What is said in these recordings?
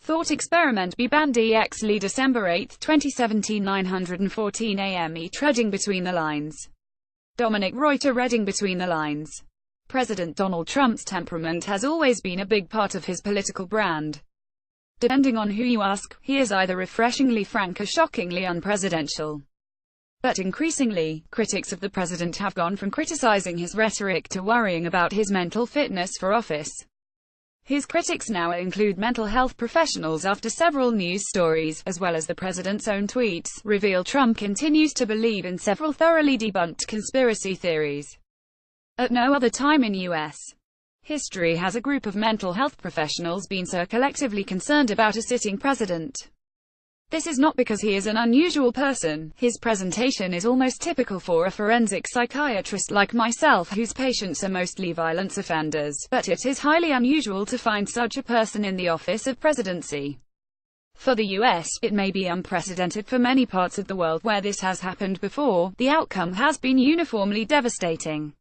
Thought experiment be banned. Lee December 8, 2017 9:14 a.m. Reading between the lines. Dominic Reuter reading between the lines. President Donald Trump's temperament has always been a big part of his political brand. Depending on who you ask, he is either refreshingly frank or shockingly unpresidential. But increasingly, critics of the president have gone from criticizing his rhetoric to worrying about his mental fitness for office. His critics now include mental health professionals after several news stories, as well as the president's own tweets, reveal Trump continues to believe in several thoroughly debunked conspiracy theories. At no other time in U.S. history has a group of mental health professionals been so collectively concerned about a sitting president. This is not because he is an unusual person. His presentation is almost typical for a forensic psychiatrist like myself whose patients are mostly violence offenders, but it is highly unusual to find such a person in the office of presidency. For the US, it may be unprecedented. For many parts of the world where this has happened before, the outcome has been uniformly devastating.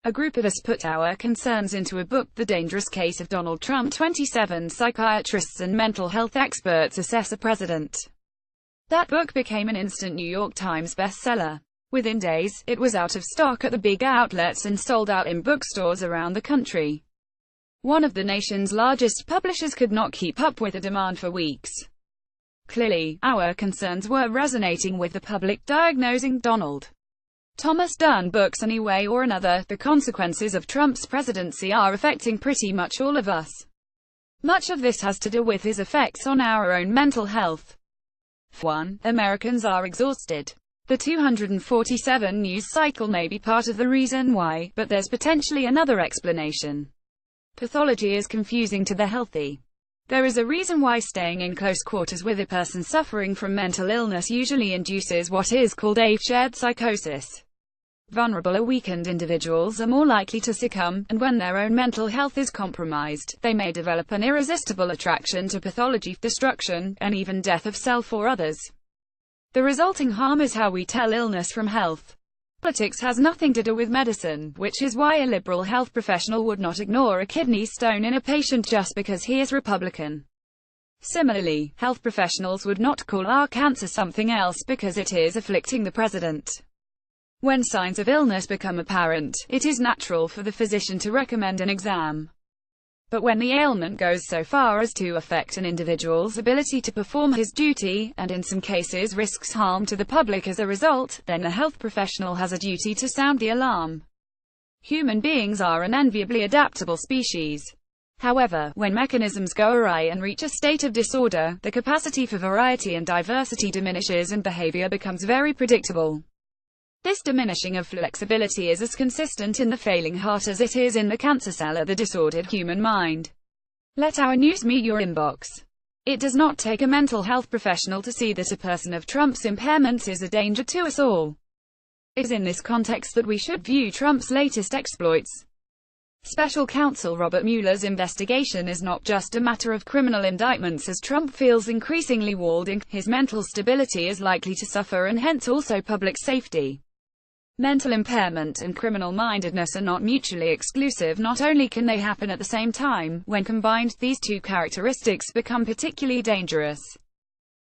A group of us put our concerns into a book, The Dangerous Case of Donald Trump. 27 psychiatrists and mental health experts assess a president. That book became an instant New York Times bestseller. Within days, it was out of stock at the big outlets and sold out in bookstores around the country. One of the nation's largest publishers could not keep up with the demand for weeks. Clearly, our concerns were resonating with the public. Diagnosing Donald Thomas Dunn books. Anyway or another, the consequences of Trump's presidency are affecting pretty much all of us. Much of this has to do with his effects on our own mental health. For one, Americans are exhausted. The 247 news cycle may be part of the reason why, but there's potentially another explanation. Pathology is confusing to the healthy. There is a reason why staying in close quarters with a person suffering from mental illness usually induces what is called a shared psychosis. Vulnerable or weakened individuals are more likely to succumb, and when their own mental health is compromised, they may develop an irresistible attraction to pathology, destruction, and even death of self or others. The resulting harm is how we tell illness from health. Politics has nothing to do with medicine, which is why a liberal health professional would not ignore a kidney stone in a patient just because he is Republican. Similarly, health professionals would not call our cancer something else because it is afflicting the president. When signs of illness become apparent, it is natural for the physician to recommend an exam. But when the ailment goes so far as to affect an individual's ability to perform his duty, and in some cases risks harm to the public as a result, then the health professional has a duty to sound the alarm. Human beings are an enviably adaptable species. However, when mechanisms go awry and reach a state of disorder, the capacity for variety and diversity diminishes and behavior becomes very predictable. This diminishing of flexibility is as consistent in the failing heart as it is in the cancer cell of the disordered human mind. Let our news meet your inbox. It does not take a mental health professional to see that a person of Trump's impairments is a danger to us all. It is in this context that we should view Trump's latest exploits. Special counsel Robert Mueller's investigation is not just a matter of criminal indictments, as Trump feels increasingly walled in. His mental stability is likely to suffer, and hence also public safety. Mental impairment and criminal-mindedness are not mutually exclusive. Not only can they happen at the same time, when combined, these two characteristics become particularly dangerous.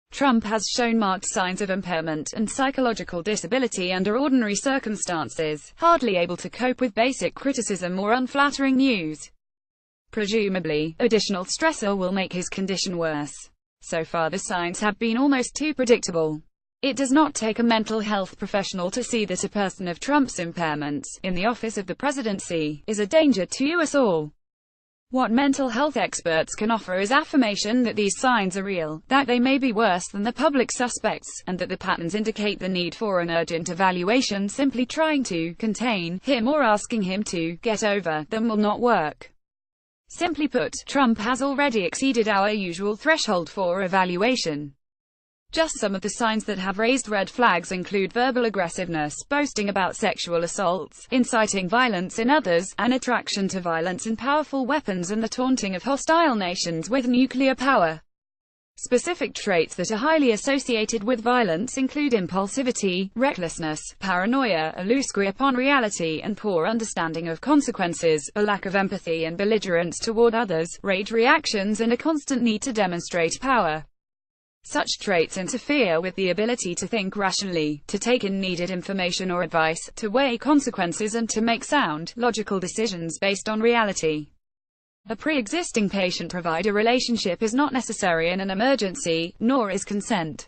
Trump has shown marked signs of impairment and psychological disability under ordinary circumstances, hardly able to cope with basic criticism or unflattering news. Presumably, additional stressor will make his condition worse. So far the signs have been almost too predictable. It does not take a mental health professional to see that a person of Trump's impairments, in the office of the presidency, is a danger to us all. What mental health experts can offer is affirmation that these signs are real, that they may be worse than the public suspects, and that the patterns indicate the need for an urgent evaluation. Simply trying to contain him or asking him to get over them will not work. Simply put, Trump has already exceeded our usual threshold for evaluation. Just some of the signs that have raised red flags include verbal aggressiveness, boasting about sexual assaults, inciting violence in others, an attraction to violence and powerful weapons, and the taunting of hostile nations with nuclear power. Specific traits that are highly associated with violence include impulsivity, recklessness, paranoia, a loose grip on reality and poor understanding of consequences, a lack of empathy and belligerence toward others, rage reactions and a constant need to demonstrate power. Such traits interfere with the ability to think rationally, to take in needed information or advice, to weigh consequences and to make sound, logical decisions based on reality. A pre-existing patient-provider relationship is not necessary in an emergency, nor is consent.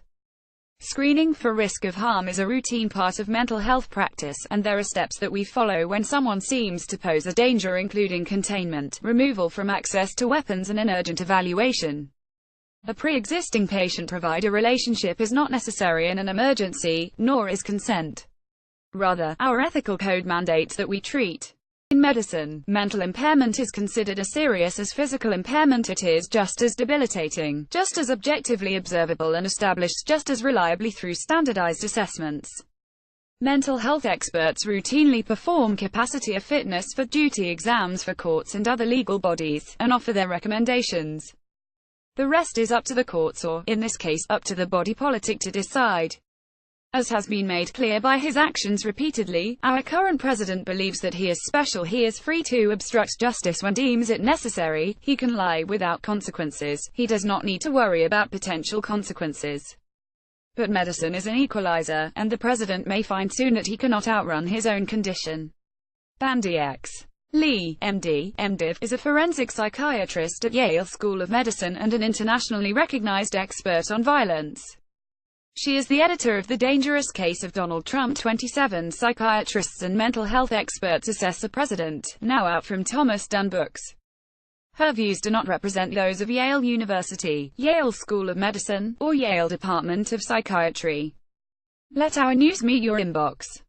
Screening for risk of harm is a routine part of mental health practice, and there are steps that we follow when someone seems to pose a danger, including containment, removal from access to weapons and an urgent evaluation. A pre-existing patient-provider relationship is not necessary in an emergency, nor is consent. Rather, our ethical code mandates that we treat. In medicine, mental impairment is considered as serious as physical impairment. It is just as debilitating, just as objectively observable and established just as reliably through standardized assessments. Mental health experts routinely perform capacity of fitness for duty exams for courts and other legal bodies, and offer their recommendations. The rest is up to the courts or, in this case, up to the body politic to decide. As has been made clear by his actions repeatedly, our current president believes that he is special. He is free to obstruct justice when deems it necessary. He can lie without consequences. He does not need to worry about potential consequences. But medicine is an equalizer, and the president may find soon that he cannot outrun his own condition. Bandy X. Lee, MD, MDiv, is a forensic psychiatrist at Yale School of Medicine and an internationally recognized expert on violence. She is the editor of The Dangerous Case of Donald Trump. 27 psychiatrists and mental health experts assess the president, now out from Thomas Dunn Books. Her views do not represent those of Yale University, Yale School of Medicine, or Yale Department of Psychiatry. Let our news meet your inbox.